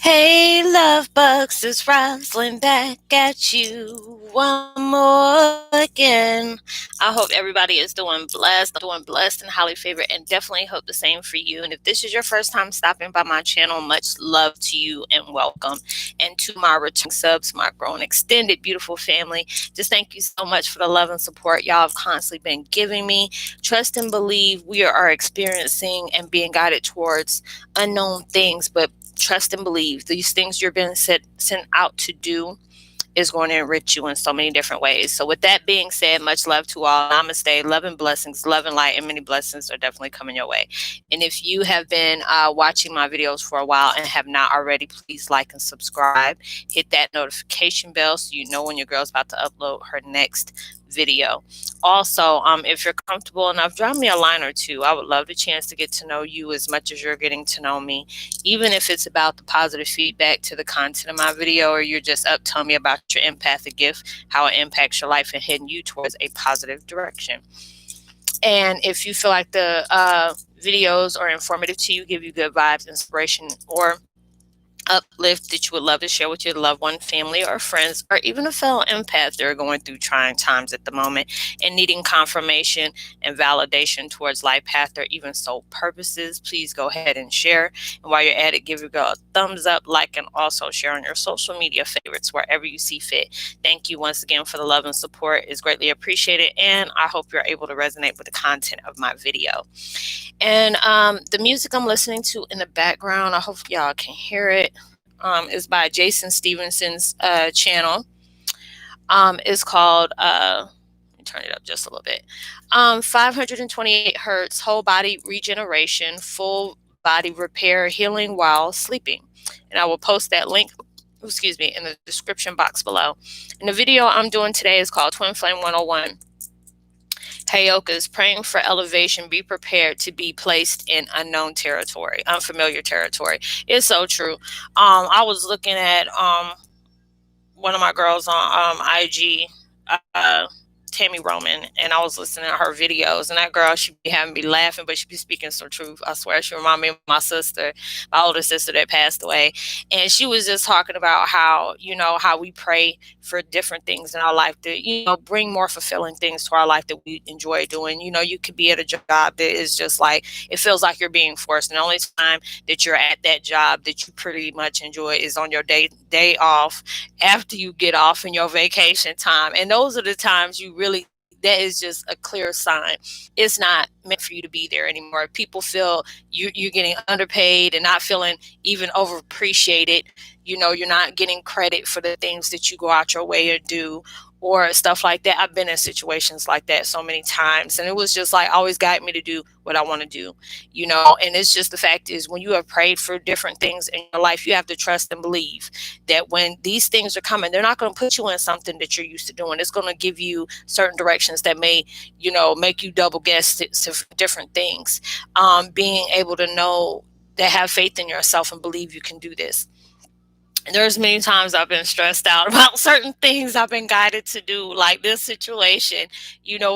Hey, love bugs, it's Roslynn back at you one more again. I hope everybody is doing blessed and highly favored, and definitely hope the same for you. And if this is your first time stopping by my channel, much love to you and welcome. And to my returning subs, my growing extended beautiful family, just thank you so much for the love and support y'all have constantly been giving me. Trust and believe we are experiencing and being guided towards unknown things, but trust and believe these things you're being sent out to do is going to enrich you in so many different ways. So with that being said, much love to all. Namaste. Love and blessings. Love and light, and many blessings are definitely coming your way. And if you have been watching my videos for a while and have not already, please like and subscribe. Hit that notification bell so you know when your girl's about to upload her next video. Also, if you're comfortable enough, drop me a line or two. I would love the chance to get to know you as much as you're getting to know me, even if it's about the positive feedback to the content of my video, or you're just up telling me about your empathic gift, how it impacts your life and heading you towards a positive direction. And if you feel like the videos are informative to you, give you good vibes, inspiration, or uplift that you would love to share with your loved one, family, or friends, or even a fellow empath that are going through trying times at the moment and needing confirmation and validation towards life path or even soul purposes, please go ahead and share. And while you're at it, give your girl a thumbs up, like, and also share on your social media favorites wherever you see fit. Thank you once again for the love and support. It's greatly appreciated, and I hope you're able to resonate with the content of my video. And the music I'm listening to in the background, I hope y'all can hear it, is by Jason Stevenson's channel. It's called, let me turn it up just a little bit, 528 hertz, whole body regeneration, full body repair, healing while sleeping. And I will post that link, excuse me, in the description box below. And the video I'm doing today is called Twin Flame 101. Heyokas, praying for elevation, be prepared to be placed in unknown territory, unfamiliar territory. It's so true. I was looking at one of my girls on IG, uh, Tammy Roman, and I was listening to her videos, and that girl, she be having me laughing, but she be speaking some truth. I swear, she remind me of my sister, my older sister that passed away, and she was just talking about how, how we pray for different things in our life that, bring more fulfilling things to our life that we enjoy doing. You could be at a job that is just like, it feels like you're being forced, and the only time that you're at that job that you pretty much enjoy is on your day off, after you get off in your vacation time. And those are the times that is just a clear sign it's not meant for you to be there anymore. People feel you're getting underpaid and not feeling even overappreciated. You're not getting credit for the things that you go out your way and do, or stuff like that. I've been in situations like that so many times, and it was just like always guide me to do what I want to do. And it's just, the fact is, when you have prayed for different things in your life, you have to trust and believe that when these things are coming, they're not going to put you in something that you're used to doing. It's going to give you certain directions that may, make you double guess to different things. Being able to know, that have faith in yourself and believe you can do this. There's many times I've been stressed out about certain things I've been guided to do, like this situation.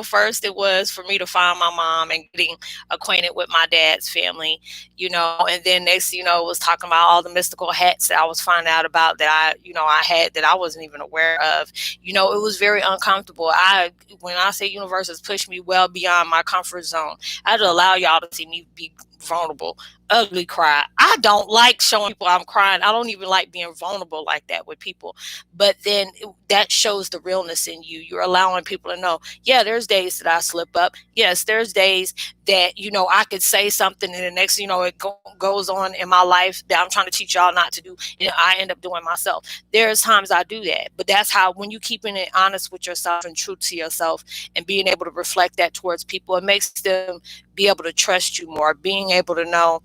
First it was for me to find my mom and getting acquainted with my dad's family, and then next, it was talking about all the mystical hats that I was finding out about that I had that I wasn't even aware of. It was very uncomfortable. When I say universe has pushed me well beyond my comfort zone, I had to allow y'all to see me be vulnerable, ugly cry. I don't like showing people I'm crying. I don't even like being vulnerable like that with people. But then that shows the realness in you. You're allowing people to know, yeah, there's days that I slip up. Yes, there's days that, I could say something and the next, it goes on in my life that I'm trying to teach y'all not to do. I end up doing myself. There's times I do that. But that's how, when you keeping it honest with yourself and true to yourself and being able to reflect that towards people, it makes them be able to trust you more, being able to know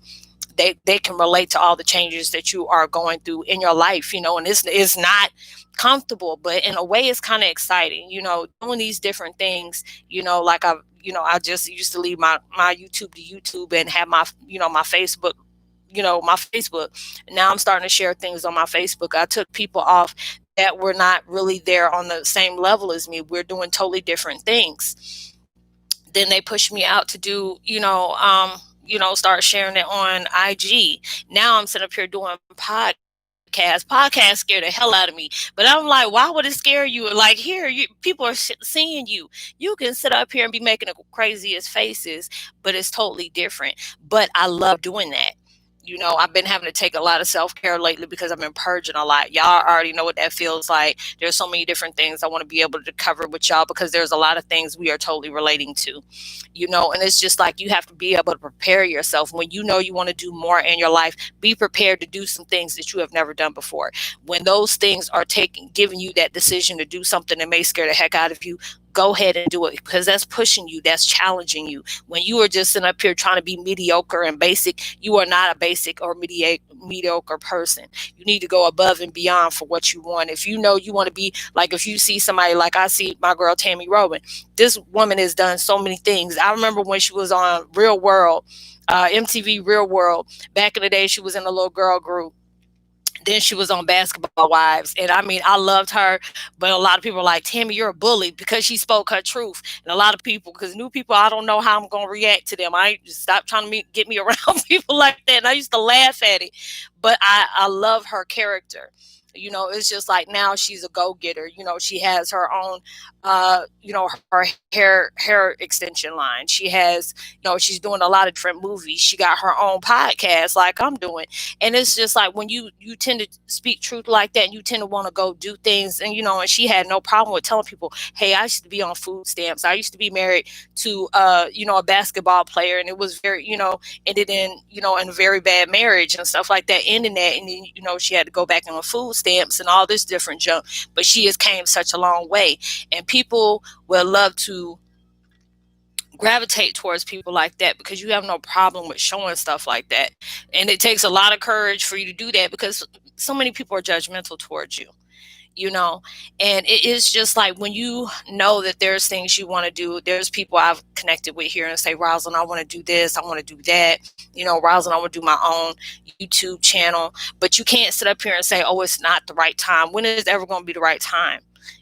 they can relate to all the changes that you are going through in your life, and it's not comfortable, but in a way it's kind of exciting, doing these different things, like I just used to leave my YouTube to YouTube and have my, my Facebook, my Facebook. Now I'm starting to share things on my Facebook. I took people off that were not really there on the same level as me. We're doing totally different things. Then they pushed me out to do, start sharing it on IG. Now I'm sitting up here doing podcasts Podcasts scare the hell out of me. But I'm like, why would it scare you? Like, here, people are seeing you. You can sit up here and be making the craziest faces, but it's totally different. But I love doing that. I've been having to take a lot of self-care lately because I've been purging a lot. Y'all already know what that feels like. There's so many different things I want to be able to cover with y'all because there's a lot of things we are totally relating to, and it's just like you have to be able to prepare yourself. When you want to do more in your life, be prepared to do some things that you have never done before. When those things are giving you that decision to do something that may scare the heck out of you, go ahead and do it, because that's pushing you, that's challenging you. When you are just sitting up here trying to be mediocre and basic, you are not a basic or mediocre person. You need to go above and beyond for what you want. If you know you want to be like, if you see somebody like I see my girl Tammy Rowan, this woman has done so many things. I remember when she was on Real World, MTV Real World. Back in the day, she was in a little girl group. Then she was on Basketball Wives. And I mean, I loved her, but a lot of people are like, Tammy, you're a bully, because she spoke her truth. And a lot of people, because new people, I don't know how I'm going to react to them. I just stop trying to get me around people like that. And I used to laugh at it, but I love her character. It's just like now she's a go-getter. She has her own, her hair extension line. She has, she's doing a lot of different movies. She got her own podcast like I'm doing. And it's just like when you tend to speak truth like that, and you tend to want to go do things. And, and she had no problem with telling people, hey, I used to be on food stamps. I used to be married to, a basketball player. And it was very, ended in, in a very bad marriage and stuff like that, ending that. And then, she had to go back on food stamps and all this different junk. But she has came such a long way. And people will love to gravitate towards people like that because you have no problem with showing stuff like that. And it takes a lot of courage for you to do that because so many people are judgmental towards you. And it is just like when you know that there's things you want to do. There's people I've connected with here and say, Roslynn, I want to do this, I want to do that. Roslynn, I want to do my own YouTube channel. But you can't sit up here and say, oh, it's not the right time. When is it ever going to be the right time?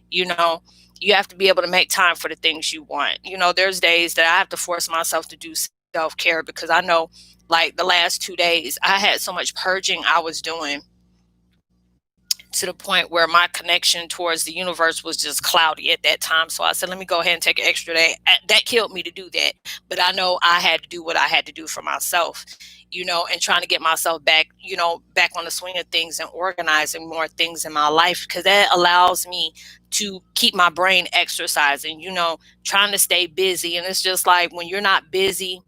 You have to be able to make time for the things you want. There's days that I have to force myself to do self-care because I know, like the last 2 days, I had so much purging I was doing to the point where my connection towards the universe was just cloudy at that time. So I said, let me go ahead and take an extra day. That killed me to do that. But I know I had to do what I had to do for myself, and trying to get myself back, back on the swing of things and organizing more things in my life, because that allows me to keep my brain exercising, trying to stay busy. And it's just like when you're not busy,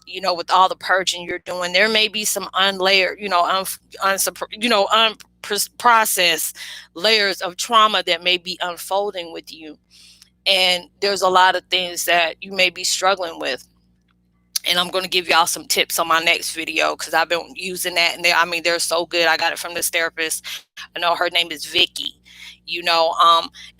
with all the purging you're doing, there may be some unlayered, unprocessed layers of trauma that may be unfolding with you. And there's a lot of things that you may be struggling with. And I'm going to give y'all some tips on my next video because I've been using that. And they're so good. I got it from this therapist. I know her name is Vicky,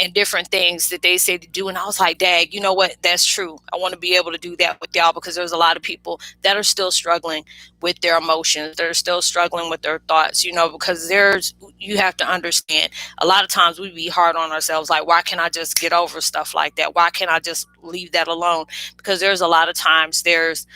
and different things that they say to do. And I was like, Dad, you know what? That's true. I want to be able to do that with y'all because there's a lot of people that are still struggling with their emotions. They're still struggling with their thoughts, because you have to understand a lot of times we be hard on ourselves. Like, why can't I just get over stuff like that? Why can't I just leave that alone? Because there's a lot of times there's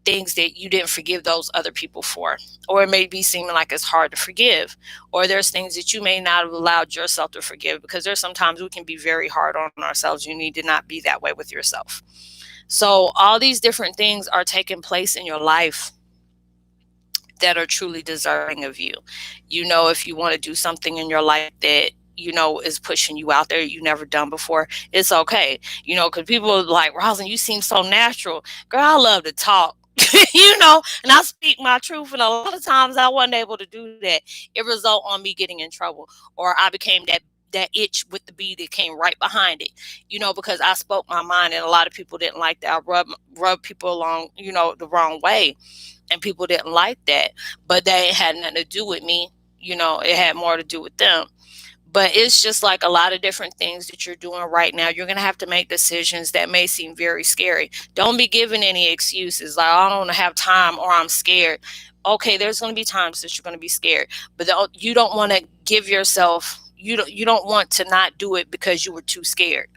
things that you didn't forgive those other people for, or it may be seeming like it's hard to forgive, or there's things that you may not have allowed yourself to forgive, because there's sometimes we can be very hard on ourselves. You need to not be that way with yourself. So all these different things are taking place in your life that are truly deserving of you. If you want to do something in your life that is pushing you out there you never done before, it's okay. Because people are like, Roslynn, you seem so natural. Girl, I love to talk. And I speak my truth. And a lot of times I wasn't able to do that. It result on me getting in trouble, or I became that itch with the bee that came right behind it, because I spoke my mind, and a lot of people didn't like that. I rub people along, the wrong way, and people didn't like that. But that had nothing to do with me. It had more to do with them. But it's just like a lot of different things that you're doing right now. You're going to have to make decisions that may seem very scary. Don't be giving any excuses like, I don't have time, or I'm scared. Okay, there's going to be times that you're going to be scared, but you don't want to give yourself, you don't want to not do it because you were too scared.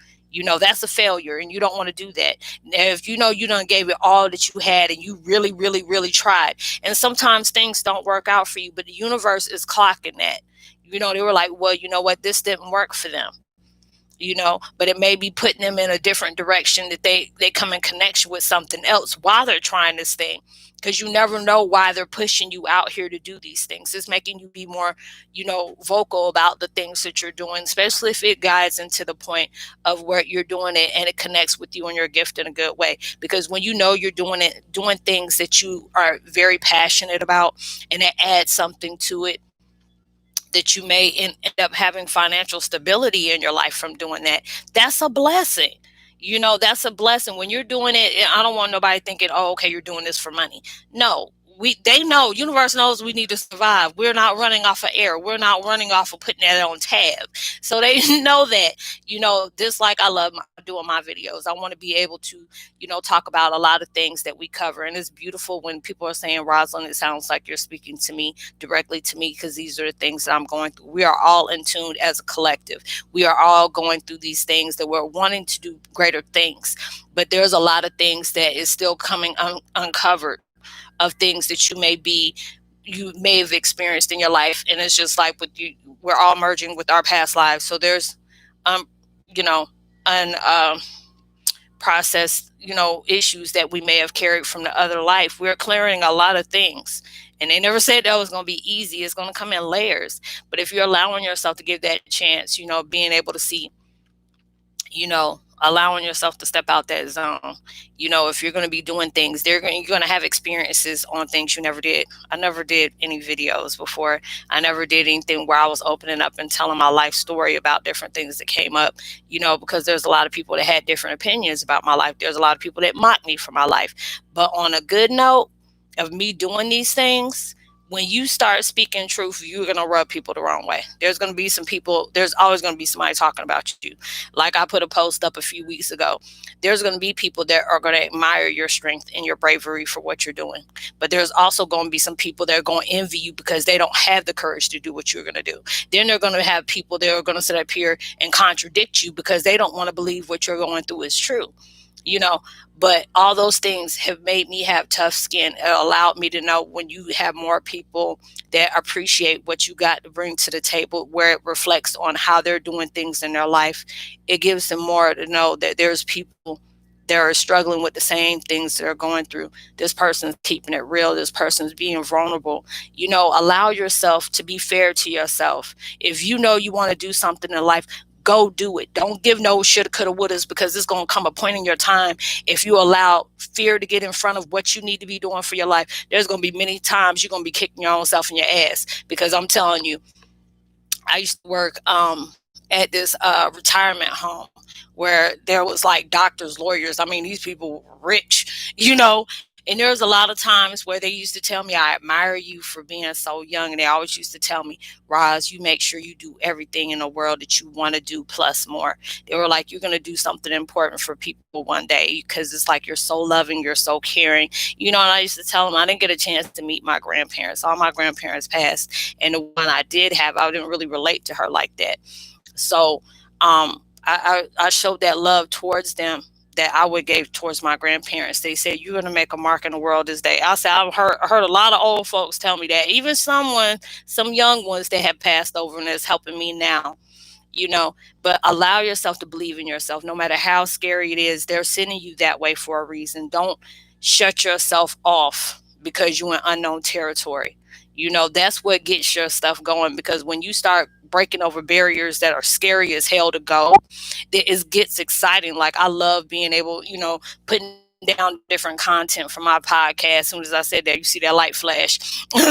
That's a failure, and you don't want to do that. Now, if you done gave it all that you had, and you really, really, really tried, and sometimes things don't work out for you, but the universe is clocking that. They were like, well, you know what, this didn't work for them, but it may be putting them in a different direction, that they come in connection with something else while they're trying this thing, because you never know why they're pushing you out here to do these things. It's making you be more, vocal about the things that you're doing, especially if it guides into the point of where you're doing it and it connects with you and your gift in a good way. Because when you're doing things that you are very passionate about, and it adds something to it, that you may end up having financial stability in your life from doing that. That's a blessing. That's a blessing when you're doing it. I don't want nobody thinking, oh, okay, you're doing this for money. No, they know, universe knows we need to survive. We're not running off of air. We're not running off of putting that on tab. So they know that, just like I love doing my videos. I want to be able to, talk about a lot of things that we cover. And it's beautiful when people are saying, Roslynn, it sounds like you're speaking to me, directly to me, because these are the things that I'm going through. We are all in tune as a collective. We are all going through these things that we're wanting to do greater things. But there's a lot of things that is still coming uncovered, of things that you may have experienced in your life. And it's just like with you, we're all merging with our past lives. So there's, you know, un processed, issues that we may have carried from the other life. We're clearing a lot of things. And they never said that was going to be easy. It's going to come in layers. But if you're allowing yourself to give that chance, being able to see, allowing yourself to step out that zone. If you're going to be doing things, you're going to have experiences on things you never did. I never did any videos before. I never did anything where I was opening up and telling my life story about different things that came up, because there's a lot of people that had different opinions about my life. There's a lot of people that mocked me for my life. But on a good note of me doing these things, when you start speaking truth, you're going to rub people the wrong way. There's going to be some people, there's always going to be somebody talking about you. Like I put a post up a few weeks ago. There's going to be people that are going to admire your strength and your bravery for what you're doing. But there's also going to be some people that are going to envy you because they don't have the courage to do what you're going to do. Then they're going to have people that are going to sit up here and contradict you because they don't want to believe what you're going through is true. But all those things have made me have tough skin. It allowed me to know when you have more people that appreciate what you got to bring to the table, where it reflects on how they're doing things in their life, it gives them more to know that there's people that are struggling with the same things they're going through. This person's keeping it real. This person's being vulnerable. Allow yourself to be fair to yourself. If you know you want to do something in life, go do it. Don't give no shoulda, coulda, wouldas, because it's going to come a point in your time. If you allow fear to get in front of what you need to be doing for your life, there's going to be many times you're going to be kicking your own self in your ass. Because I'm telling you, I used to work at this retirement home where there was like doctors, lawyers. I mean, these people were rich, and there was a lot of times where they used to tell me, I admire you for being so young. And they always used to tell me, Roz, you make sure you do everything in the world that you want to do plus more. They were like, you're going to do something important for people one day, because it's like you're so loving, you're so caring. And I used to tell them I didn't get a chance to meet my grandparents. All my grandparents passed. And the one I did have, I didn't really relate to her like that. So I showed that love towards them that I would give towards my grandparents. They said, you're going to make a mark in the world this day. I said, I've heard a lot of old folks tell me that, even some young ones that have passed over, and that's helping me now, but allow yourself to believe in yourself. No matter how scary it is, they're sending you that way for a reason. Don't shut yourself off because you're in unknown territory. That's what gets your stuff going, because when you start breaking over barriers that are scary as hell to go, it gets exciting. Like I love being able, putting down different content from my podcast. As soon as I said that, you see that light flash.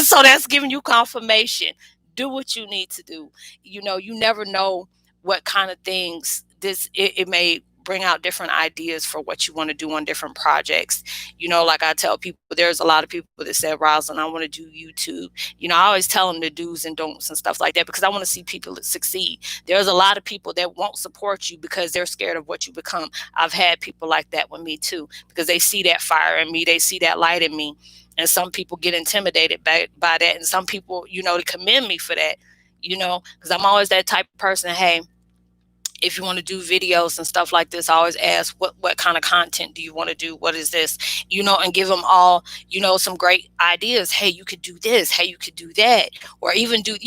So that's giving you confirmation. Do what you need to do. You never know what kind of things it may bring out different ideas for what you want to do on different projects. Like I tell people, there's a lot of people that said, Roslynn, I want to do YouTube. I always tell them the do's and don'ts and stuff like that, because I want to see people succeed. There's a lot of people that won't support you because they're scared of what you become. I've had people like that with me too, because they see that fire in me. They see that light in me. And some people get intimidated by that. And some people, they commend me for that, because I'm always that type of person. Hey, If you want to do videos and stuff like this, I always ask what kind of content do you want to do? What is this? And give them all, some great ideas. Hey, you could do this. Hey, you could do that. Or even do,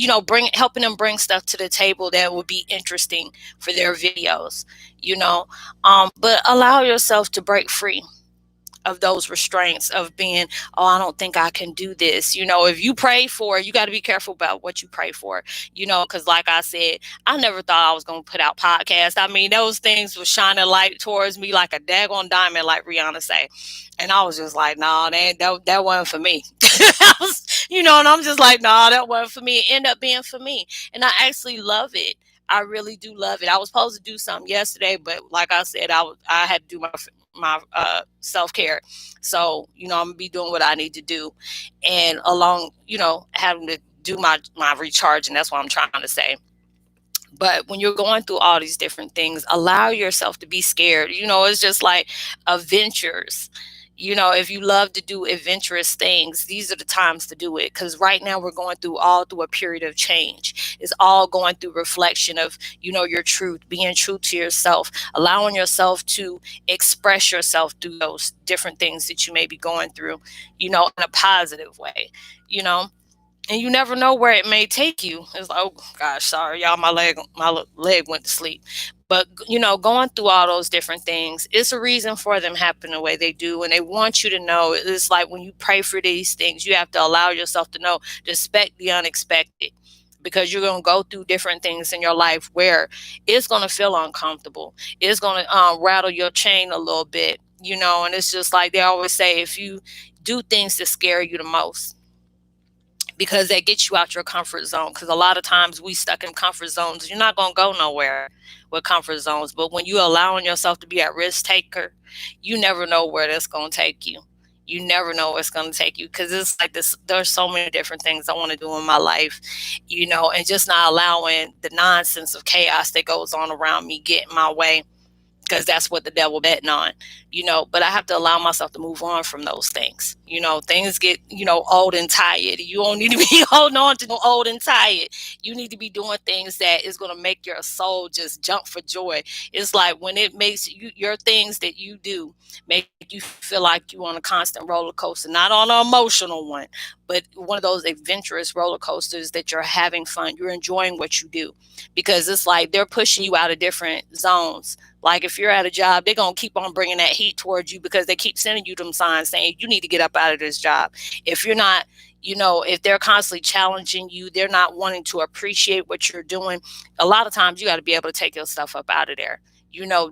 helping them bring stuff to the table that would be interesting for their videos, you know. But allow yourself to break free of those restraints of being, oh, I don't think I can do this. If you pray for it, you got to be careful about what you pray for, because like I said, I never thought I was going to put out podcasts. I mean, those things were shining light towards me like a daggone diamond, like Rihanna say. And I was just like, nah, that wasn't for me. And I'm just like, nah, that wasn't for me. It ended up being for me. And I actually love it. I really do love it. I was supposed to do something yesterday, but like I said, I had to do my self-care. So, I'm gonna be doing what I need to do, and along, having to do my recharge, and that's what I'm trying to say. But when you're going through all these different things, allow yourself to be scared. It's just like adventures. If you love to do adventurous things, these are the times to do it. Because right now we're going through a period of change. It's all going through reflection of, your truth, being true to yourself, allowing yourself to express yourself through those different things that you may be going through, in a positive way, you know and you never know where it may take you. It's like, oh gosh, sorry, y'all, my leg went to sleep. But going through all those different things, it's a reason for them happening the way they do, and they want you to know. It's like when you pray for these things, you have to allow yourself to know to expect the unexpected, because you're going to go through different things in your life where it's going to feel uncomfortable. It's going to rattle your chain a little bit, and it's just like they always say, if you do things that scare you the most, because that gets you out your comfort zone. Because a lot of times we stuck in comfort zones. You're not going to go nowhere with comfort zones. But when you allowing yourself to be a risk taker, you never know where that's going to take you. You never know where it's going to take you, because it's like this. There's so many different things I want to do in my life, and just not allowing the nonsense of chaos that goes on around me get in my way, because that's what the devil betting on, but I have to allow myself to move on from those things. Things get, old and tired. You don't need to be holding on to no old and tired. You need to be doing things that is going to make your soul just jump for joy. It's like when it makes your things that you do make you feel like you on a constant roller coaster, not on an emotional one, but one of those adventurous roller coasters that you're having fun. You're enjoying what you do, because it's like they're pushing you out of different zones. Like if you're at a job, they're going to keep on bringing that heat towards you, because they keep sending you them signs saying you need to get up out of this job. If you're not, if they're constantly challenging you, they're not wanting to appreciate what you're doing. A lot of times you got to be able to take your stuff up out of there.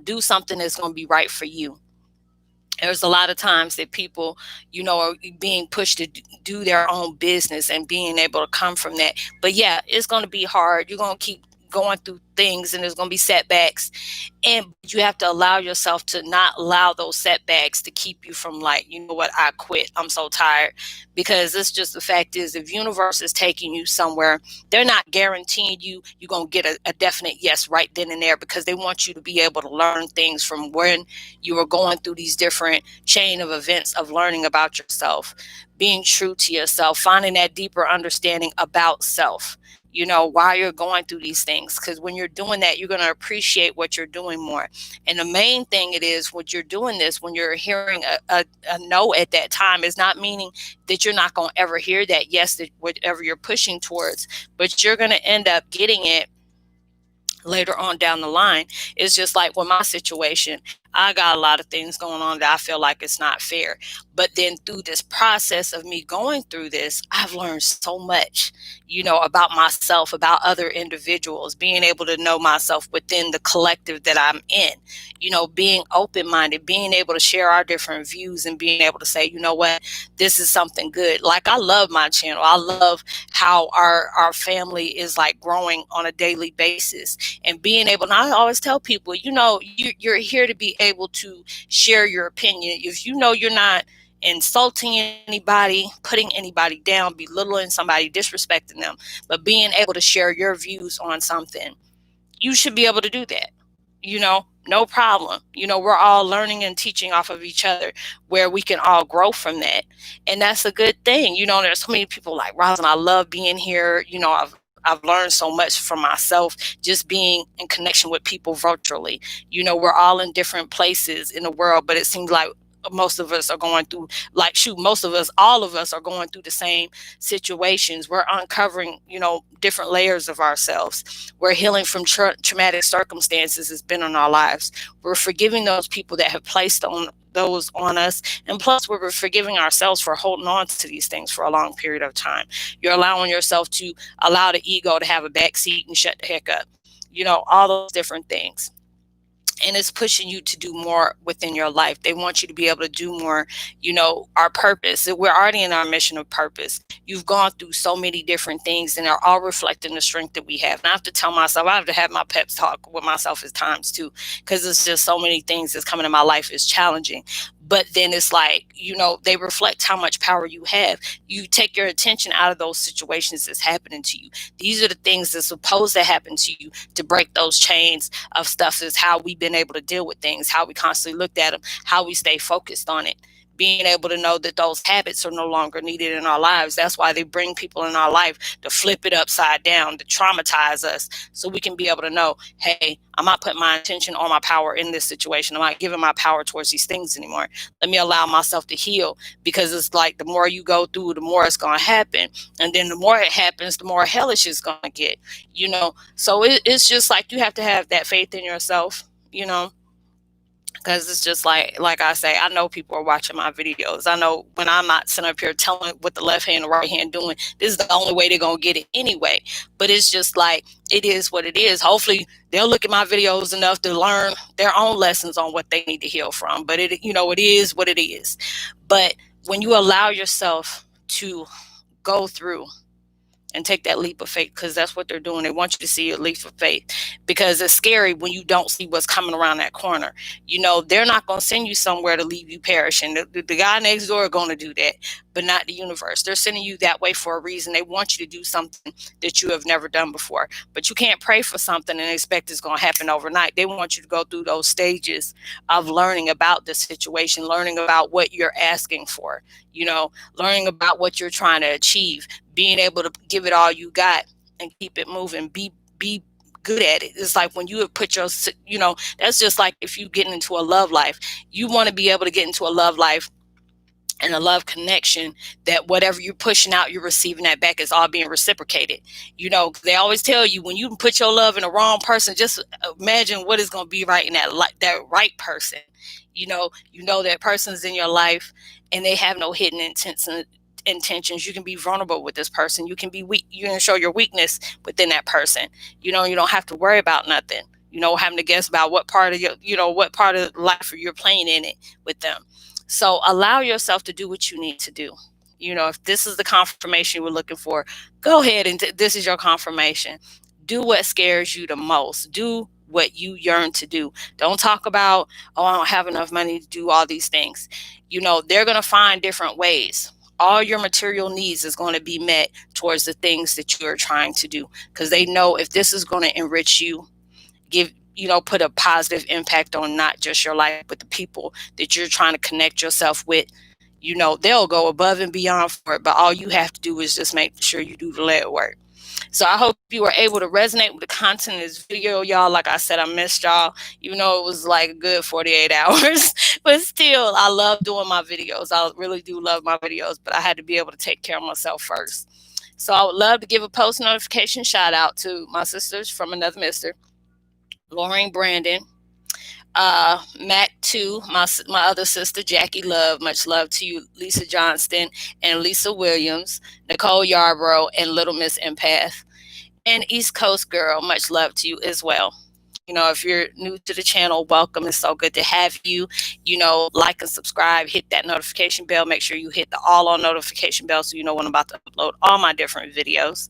Do something that's going to be right for you. There's a lot of times that people, are being pushed to do their own business and being able to come from that. But yeah, it's going to be hard. You're going to keep going through things, and there's going to be setbacks, and you have to allow yourself to not allow those setbacks to keep you from, like, what, I quit, I'm so tired. Because it's just, the fact is, if universe is taking you somewhere, they're not guaranteeing you're going to get a definite yes right then and there, because they want you to be able to learn things from when you were going through these different chain of events of learning about yourself, being true to yourself, finding that deeper understanding about self, while you're going through these things. Because when you're doing that, you're going to appreciate what you're doing more. And the main thing it is, when you're doing this, when you're hearing a no at that time, is not meaning that you're not going to ever hear that yes, that whatever you're pushing towards, but you're going to end up getting it later on down the line. It's just like with my situation, I got a lot of things going on that I feel like it's not fair. But then through this process of me going through this, I've learned so much, about myself, about other individuals, being able to know myself within the collective that I'm in, being open-minded, being able to share our different views, and being able to say, you know what, this is something good. Like, I love my channel. I love how our family is like growing on a daily basis, and being able, and I always tell people, you're here to be able to share your opinion. If you're not insulting anybody, putting anybody down, belittling somebody, disrespecting them, but being able to share your views on something, you should be able to do that. No problem. We're all learning and teaching off of each other, where we can all grow from that. And that's a good thing. There's so many people like, Roslynn, I love being here. I've learned so much from myself just being in connection with people virtually. We're all in different places in the world, but it seems like most of us are going through, like, shoot, most of us, all of us are going through the same situations. We're uncovering, different layers of ourselves. We're healing from traumatic circumstances that's been in our lives. We're forgiving those people that have placed those on us. And plus, we're forgiving ourselves for holding on to these things for a long period of time. You're allowing yourself to allow the ego to have a back seat and shut the heck up. All those different things. And it's pushing you to do more within your life. They want you to be able to do more, our purpose. We're already in our mission of purpose. You've gone through so many different things, and they're all reflecting the strength that we have. And I have to tell myself, I have to have my pep talk with myself at times too, because it's just so many things that's coming in my life is challenging. But then it's like, they reflect how much power you have. You take your attention out of those situations that's happening to you. These are the things that's supposed to happen to you to break those chains of stuff. Is how we've been able to deal with things, how we constantly looked at them, how we stay focused on it. Being able to know that those habits are no longer needed in our lives. That's why they bring people in our life to flip it upside down, to traumatize us, so we can be able to know, hey, I'm not putting my attention or my power in this situation. I'm not giving my power towards these things anymore. Let me allow myself to heal, because it's like the more you go through, the more it's going to happen. And then the more it happens, the more hellish it's going to get, So it's just like you have to have that faith in yourself, because it's just like I say, I know people are watching my videos. I know when I'm not sitting up here telling what the left hand and right hand doing, this is the only way they're going to get it anyway. But it's just like, it is what it is. Hopefully they'll look at my videos enough to learn their own lessons on what they need to heal from. But it is what it is. But when you allow yourself to go through and take that leap of faith, because that's what they're doing. They want you to see a leap of faith, because it's scary when you don't see what's coming around that corner. They're not going to send you somewhere to leave you perishing. The guy next door are going to do that, but not the universe. They're sending you that way for a reason. They want you to do something that you have never done before. But you can't pray for something and expect it's going to happen overnight. They want you to go through those stages of learning about the situation, learning about what you're asking for, learning about what you're trying to achieve, being able to give it all you got and keep it moving, be good at it. It's like when you have put that's just like if you get into a love life, you want to be able to get into a love life and a love connection that whatever you're pushing out, you're receiving that back. Is all being reciprocated. They always tell you, when you put your love in the wrong person, just imagine what is going to be right in that right person. That person's in your life and they have no hidden intentions. You can be vulnerable with this person. You can be weak. You can show your weakness within that person. You don't have to worry about nothing. Having to guess about what part of what part of life you're playing in it with them. So allow yourself to do what you need to do. If this is the confirmation you were looking for, go ahead and this is your confirmation. Do what scares you the most. Do what you yearn to do. Don't talk about, oh, I don't have enough money to do all these things. They're going to find different ways. All your material needs is going to be met towards the things that you're trying to do, because they know if this is going to enrich you, put a positive impact on not just your life, but the people that you're trying to connect yourself with, they'll go above and beyond for it. But all you have to do is just make sure you do the lead work. So I hope you were able to resonate with the content of this video, y'all. Like I said, I missed y'all, even though it was like a good 48 hours. But still, I love doing my videos. I really do love my videos, but I had to be able to take care of myself first. So I would love to give a post notification shout out to my sisters from another mister, Lauren Brandon, Matt 2, my other sister, Jackie Love, much love to you, Lisa Johnston and Lisa Williams, Nicole Yarbrough, and Little Miss Empath, and East Coast Girl, much love to you as well. If you're new to the channel, welcome. It's so good to have you. Like and subscribe, hit that notification bell. Make sure you hit the all on notification bell so you know when I'm about to upload all my different videos.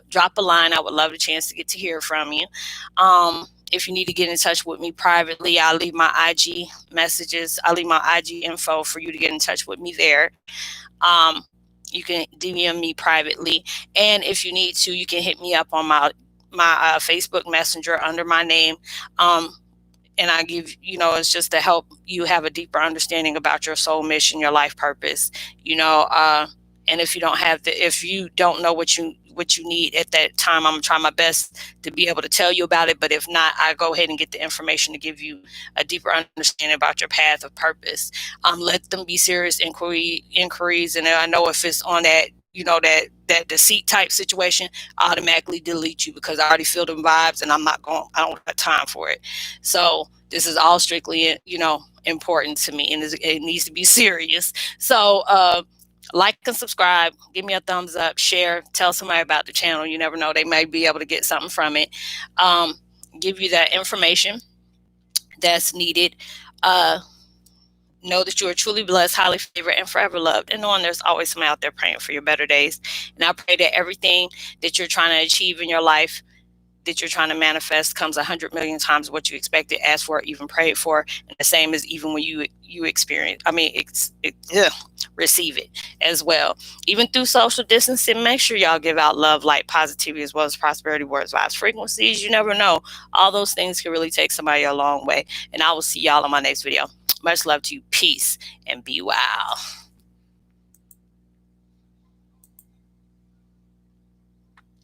Drop a line. I would love a chance to get to hear from you. If you need to get in touch with me privately, I'll leave my IG messages. I'll leave my IG info for you to get in touch with me there. You can DM me privately. And if you need to, you can hit me up on my Facebook Messenger under my name. And I give, it's just to help you have a deeper understanding about your soul mission, your life purpose, and And if you don't know what you need at that time, I'm gonna try my best to be able to tell you about it. But if not, I go ahead and get the information to give you a deeper understanding about your path of purpose. Let them be serious inquiries, and I know if it's on that, that deceit type situation, I automatically delete you because I already feel them vibes, and I don't have time for it. So this is all strictly, important to me, and it needs to be serious. So like and subscribe, give me a thumbs up, share, tell somebody about the channel. You never know, they may be able to get something from it. Give you that information that's needed. Know that you are truly blessed, highly favored, and forever loved, and knowing there's always somebody out there praying for your better days. And I pray that everything that you're trying to achieve in your life, that you're trying to manifest, comes 100 million times what you expected, asked for, even prayed for. And the same as even when you experience, receive it as well. Even through social distancing, make sure y'all give out love, light, positivity, as well as prosperity words, vibes, frequencies. You never know. All those things can really take somebody a long way. And I will see y'all on my next video. Much love to you. Peace and be well.